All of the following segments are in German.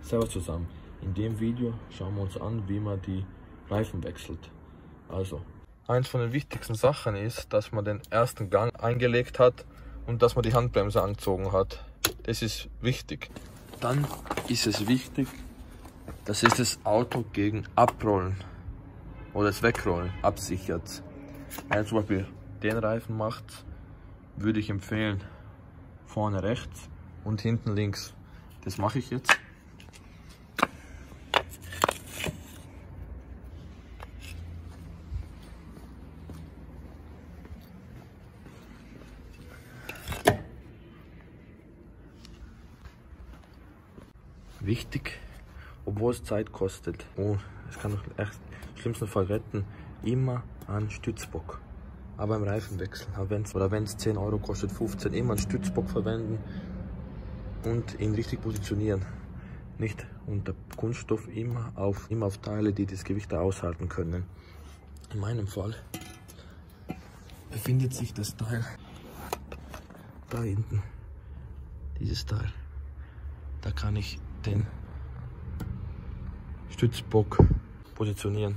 Servus zusammen. In dem Video schauen wir uns an, wie man die Reifen wechselt. Also, eins von den wichtigsten Sachen ist, dass man den ersten Gang eingelegt hat und dass man die Handbremse angezogen hat. Das ist wichtig. Dann ist es wichtig, dass es das Auto gegen Abrollen oder das Wegrollen absichert. Wenn ihr zum Beispiel den Reifen macht, würde ich empfehlen, vorne rechts und hinten links. Das mache ich jetzt. Wichtig, obwohl es Zeit kostet, es kann doch echt im schlimmsten Fall retten, immer einen Stützbock. Aber beim Reifenwechsel, wenn es 10 Euro kostet, 15, immer einen Stützbock verwenden und ihn richtig positionieren. Nicht unter Kunststoff, immer auf Teile, die das Gewicht aushalten können. In meinem Fall befindet sich das Teil da hinten, dieses Teil. Da kann ich den Stützbock positionieren,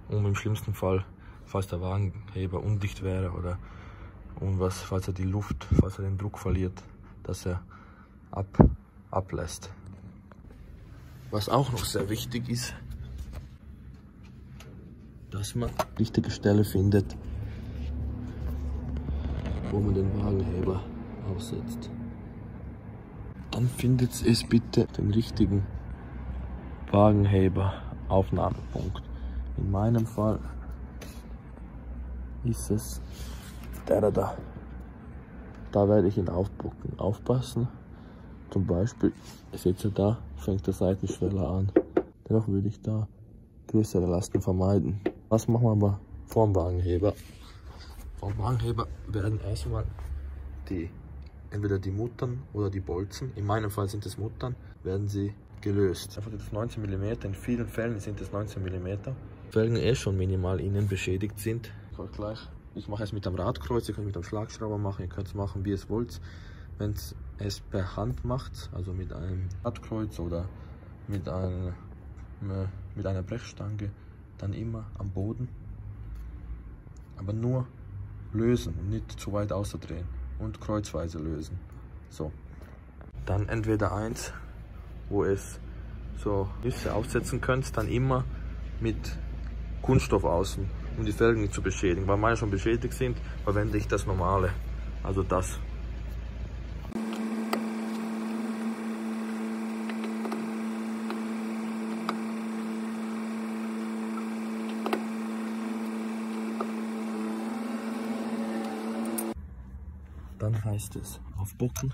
um im schlimmsten Fall, falls der Wagenheber undicht wäre oder falls er den Druck verliert, dass er ablässt. Was auch noch sehr wichtig ist, dass man die richtige Stelle findet, wo man den Wagenheber aufsetzt. Dann findet es bitte den richtigen Wagenheber-Aufnahmepunkt. In meinem Fall ist es der da. Da werde ich ihn aufbucken. Aufpassen. Zum Beispiel, seht ihr da, fängt der Seitenschweller an. Dennoch würde ich da größere Lasten vermeiden. Was machen wir aber vorm Wagenheber? Vorm Wagenheber werden erstmal entweder die Muttern oder die Bolzen, in meinem Fall sind es Muttern, werden sie gelöst. Einfach das 19 mm, in vielen Fällen sind es 19 mm. Felgen schon minimal innen beschädigt sind. Ich mache es mit einem Radkreuz, ihr könnt es mit einem Schlagschrauber machen, ihr könnt es machen, wie ihr es wollt. Wenn es per Hand macht, also mit einem Radkreuz oder mit einer Brechstange, dann immer am Boden. Aber nur lösen und nicht zu weit außerdrehen. Und kreuzweise lösen. So. Dann entweder eins, wo es so Nüsse aufsetzen könnt, dann immer mit Kunststoff außen, um die Felgen nicht zu beschädigen. Weil meine schon beschädigt sind, verwende ich das normale, also das. Dann heißt es aufbucken.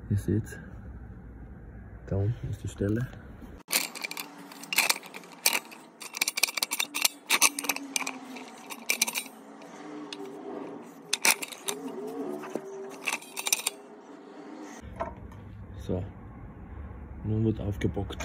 Ihr seht, da unten ist die Stelle. So, nun wird aufgebockt.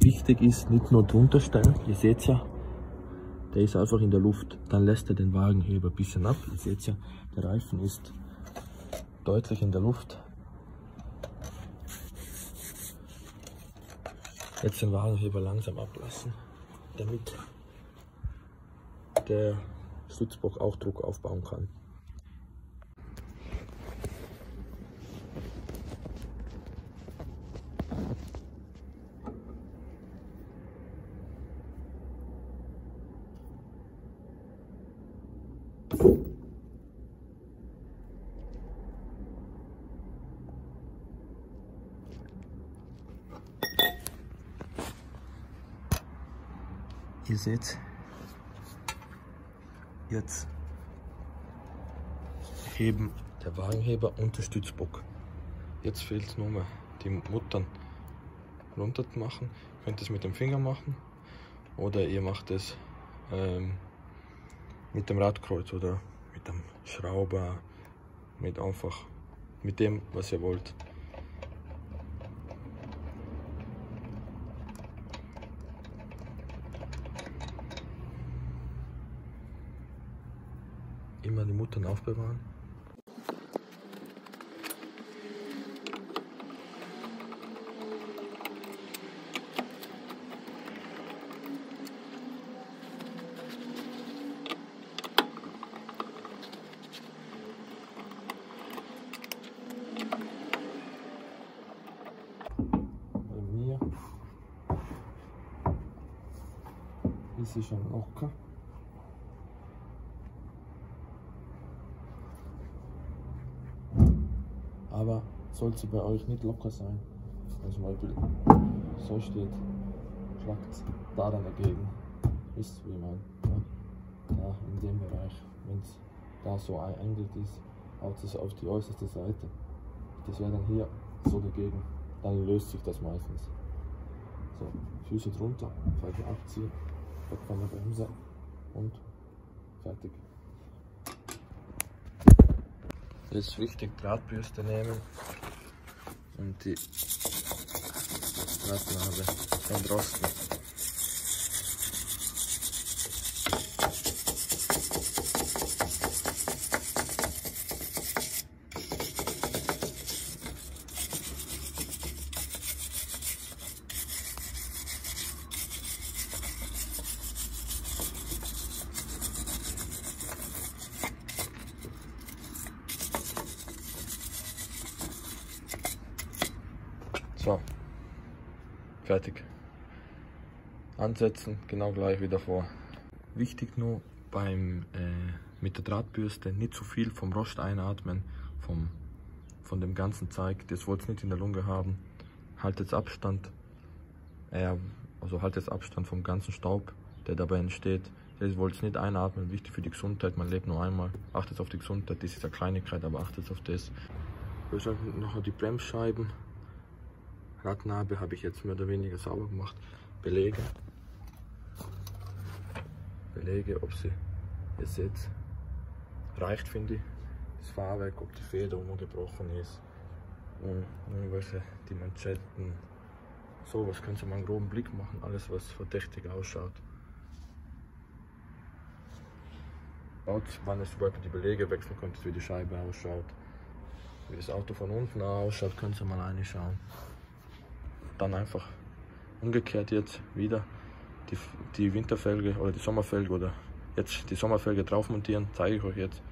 Wichtig ist, nicht nur drunter stellen, ihr seht ja, der ist einfach in der Luft, dann lässt er den Wagenheber ein bisschen ab, ihr seht ja, der Reifen ist deutlich in der Luft. Jetzt den Wagenheber langsam ablassen, damit der Stützbock auch Druck aufbauen kann. Ihr seht, jetzt heben der Wagenheber und der Stützbock. Jetzt fehlt nur mehr die Muttern runter machen. Ihr könnt es mit dem Finger machen oder ihr macht es mit dem Radkreuz oder mit dem Schrauber, mit dem, was ihr wollt. Immer die Muttern aufbewahren. Bei mir ist sie schon locker. Aber sollte bei euch nicht locker sein, wenn zum Beispiel so steht, schlagt da dann dagegen. Wisst ihr, wie man, ja? Da in dem Bereich, wenn es da so eingeht ist, haut es auf die äußerste Seite. Das wäre dann hier so dagegen. Dann löst sich das meistens. So, Füße drunter, Feige abziehen, weg von der Bremse und fertig. Jetzt ist wichtig, Drahtbürste nehmen und die Drahtnabe entrosten. So, fertig. Ansetzen, genau gleich wie davor. Wichtig nur mit der Drahtbürste nicht zu viel vom Rost einatmen, von dem ganzen Zeug. Das wollt ihr nicht in der Lunge haben. Haltet Abstand, haltet Abstand vom ganzen Staub, der dabei entsteht. Das wollt ihr nicht einatmen, wichtig für die Gesundheit, man lebt nur einmal. Achtet auf die Gesundheit, das ist eine Kleinigkeit, aber achtet auf das. Noch die Bremsscheiben. Radnabe habe ich jetzt mehr oder weniger sauber gemacht. Belege, ob sie, ihr seht, reicht, finde ich. Das Fahrwerk, ob die Feder gebrochen ist. Und irgendwelche, die Manschetten, sowas könnt ihr mal einen groben Blick machen, alles was verdächtig ausschaut. Schaut, wann es überhaupt die Belege wechseln könnt, wie die Scheibe ausschaut. Wie das Auto von unten ausschaut, könnt ihr mal reinschauen. Dann einfach umgekehrt jetzt wieder die Winterfelge oder die Sommerfelge oder jetzt die Sommerfelge drauf montieren, zeige ich euch jetzt.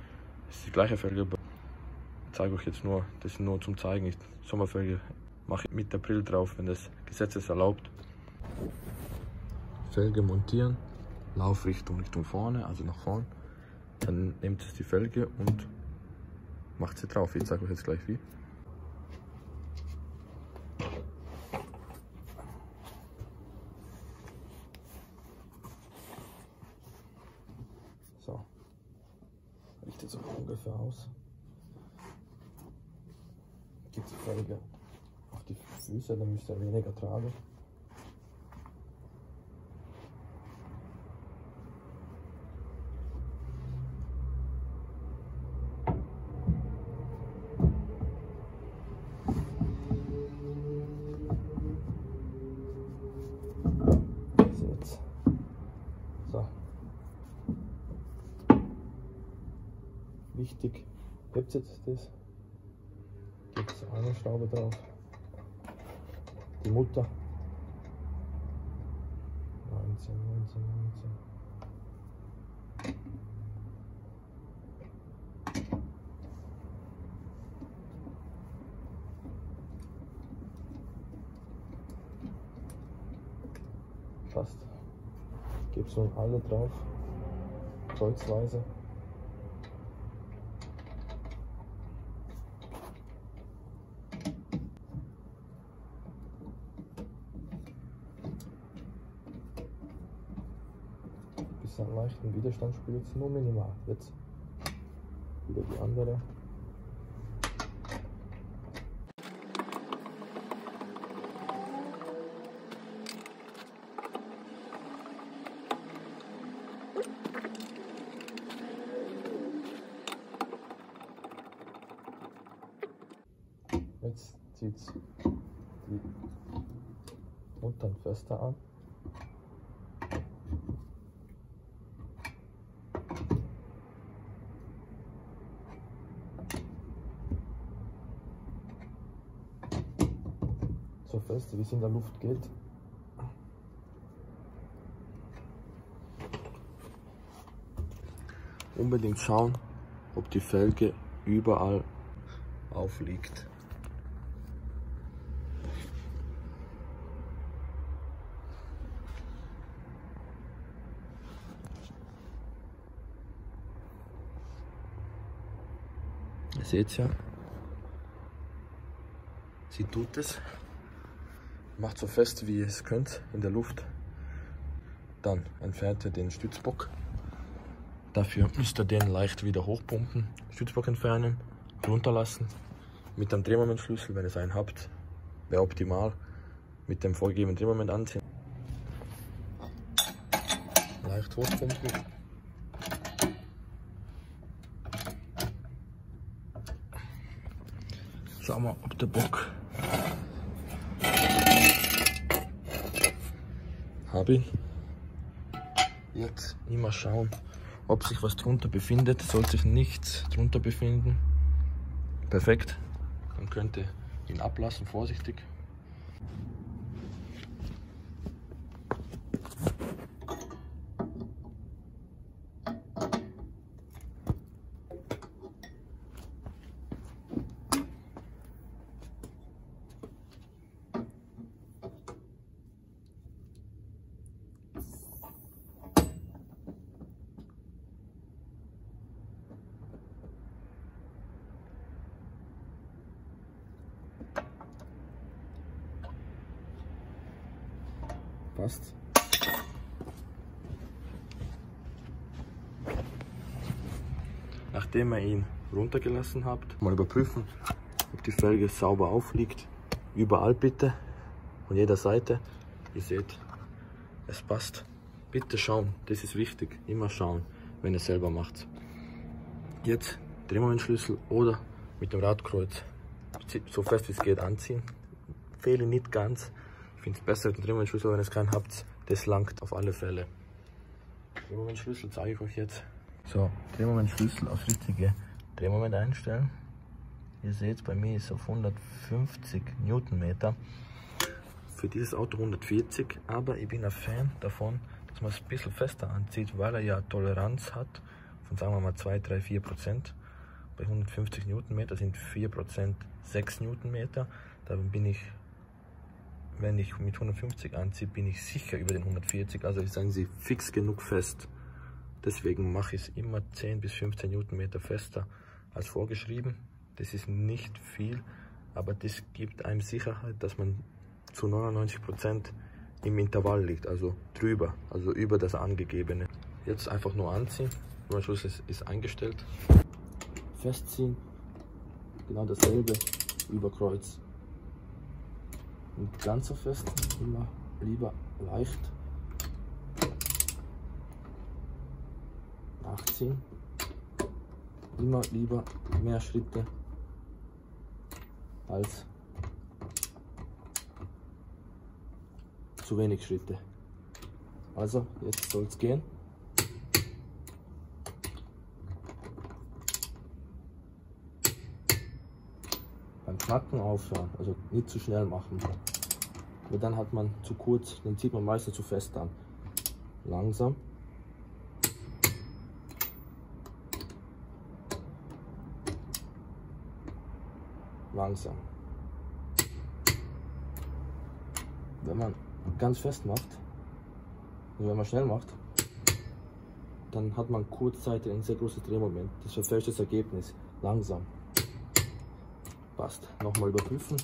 Das ist die gleiche Felge, aber ich zeige euch jetzt nur, das ist nur zum Zeigen. Die Sommerfelge mache ich Mitte April drauf, wenn das Gesetz es erlaubt. Felge montieren, Laufrichtung Richtung vorne, also nach vorne. Dann nehmt es die Felge und macht sie drauf. Ich zeige euch jetzt gleich wie. So, richtet so ungefähr aus. Gibt die Felge auf die Füße, dann müsst ihr weniger tragen. So. Wichtig, hebt jetzt das, gibt eine Schraube drauf, die Mutter, 19. Passt. Gib so alle drauf, kreuzweise. Bisschen leichten Widerstand spürt es nur minimal. Jetzt wieder die andere. Jetzt zieht es die unteren fester an. So fest, wie es in der Luft geht. Unbedingt schauen, ob die Felge überall aufliegt. Ihr seht ja, sie tut es. Macht so fest wie ihr es könnt in der Luft. Dann entfernt ihr den Stützbock. Dafür müsst ihr den leicht wieder hochpumpen, Stützbock entfernen, runterlassen. Mit einem Drehmomentschlüssel, wenn ihr einen habt, wäre optimal. Mit dem vorgegebenen Drehmoment anziehen. Leicht hochpumpen. Schauen wir, ob der Bock. Hab ihn. Jetzt immer schauen, ob sich was drunter befindet. Sollte sich nichts drunter befinden. Perfekt. Dann könnt ihr ihn ablassen, vorsichtig. Passt. Nachdem ihr ihn runtergelassen habt, mal überprüfen, ob die Felge sauber aufliegt. Überall bitte, von jeder Seite. Ihr seht, es passt. Bitte schauen, das ist wichtig. Immer schauen, wenn ihr selber macht. Jetzt Drehmomentschlüssel oder mit dem Radkreuz so fest wie es geht anziehen. Fehle nicht ganz. Ich finde es besser mit dem Drehmomentschlüssel, wenn ihr es keinen habt. Das langt auf alle Fälle. Drehmomentschlüssel zeige ich euch jetzt. So, Drehmomentschlüssel aufs richtige Drehmoment einstellen. Ihr seht, bei mir ist es auf 150 Newtonmeter. Für dieses Auto 140, aber ich bin ein Fan davon, dass man es ein bisschen fester anzieht, weil er ja Toleranz hat von, sagen wir mal, 2, 3, 4%. Bei 150 Newtonmeter sind 4% 6 Newtonmeter. Da bin ich, wenn ich mit 150 anziehe, bin ich sicher über den 140. Also sagen Sie, fix genug fest. Deswegen mache ich es immer 10 bis 15 Newtonmeter fester als vorgeschrieben. Das ist nicht viel, aber das gibt einem Sicherheit, dass man zu 99% im Intervall liegt, also drüber, also über das angegebene. Jetzt einfach nur anziehen, der Schluss ist eingestellt. Festziehen, genau dasselbe über Kreuz. Nicht ganz so fest, immer lieber leicht nachziehen. Immer lieber mehr Schritte als zu wenig Schritte. Also jetzt soll es gehen. Beim Knacken aufhören, also nicht zu schnell machen. Weil dann hat man zu kurz, dann zieht man meistens zu fest an. Langsam. Langsam. Wenn man ganz fest macht und wenn man schnell macht, dann hat man kurzzeitig ein sehr großes Drehmoment. Das verfälscht das Ergebnis. Langsam. Passt. Nochmal überprüfen.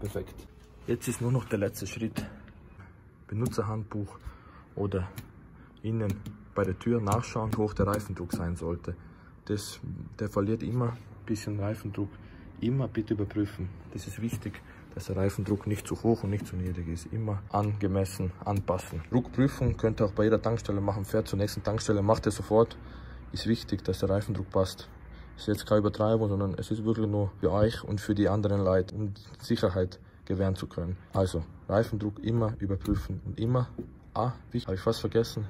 Perfekt. Jetzt ist nur noch der letzte Schritt. Benutzerhandbuch oder innen bei der Tür nachschauen, wie hoch der Reifendruck sein sollte. Der verliert immer ein bisschen Reifendruck. Immer bitte überprüfen. Das ist wichtig, dass der Reifendruck nicht zu hoch und nicht zu niedrig ist. Immer angemessen anpassen. Druckprüfung könnt ihr auch bei jeder Tankstelle machen. Fährt zur nächsten Tankstelle, macht es sofort. Ist wichtig, dass der Reifendruck passt. Ist jetzt keine Übertreibung, sondern es ist wirklich nur für euch und für die anderen Leute, um Sicherheit gewähren zu können. Also Reifendruck immer überprüfen und immer, habe ich fast vergessen,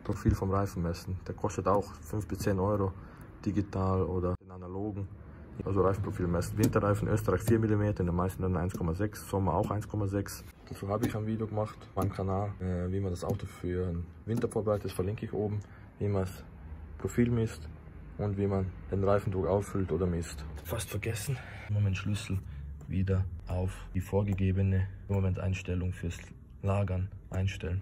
Profil vom Reifen messen. Der kostet auch 5 bis 10 Euro, digital oder in analogen. Also Reifenprofil messen. Winterreifen Österreich 4 mm, in den meisten dann 1,6, Sommer auch 1,6. Dazu habe ich ein Video gemacht auf meinem Kanal, wie man das Auto für den Winter vorbereitet, das verlinke ich oben, wie man das Profil misst und wie man den Reifendruck auffüllt oder misst. Fast vergessen, Moment Schlüssel wieder auf die vorgegebene Momenteinstellung fürs Lagern einstellen.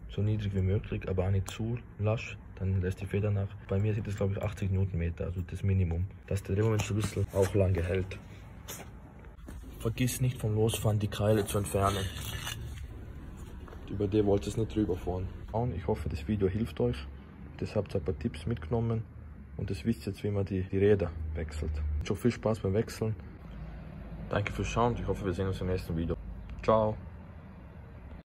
So niedrig wie möglich, aber auch nicht zu lasch, dann lässt die Feder nach. Bei mir sind es glaube ich 80 Newtonmeter, also das Minimum, dass der Drehmomentschlüssel auch lange hält. Vergiss nicht vom Losfahren die Keile zu entfernen. Über die wollt ihr es nicht drüber fahren. Ich hoffe, das Video hilft euch. Das habt ihr ein paar Tipps mitgenommen und das wisst jetzt, wie man die Räder wechselt. Schon viel Spaß beim Wechseln. Danke fürs Schauen, ich hoffe, wir sehen uns im nächsten Video. Ciao!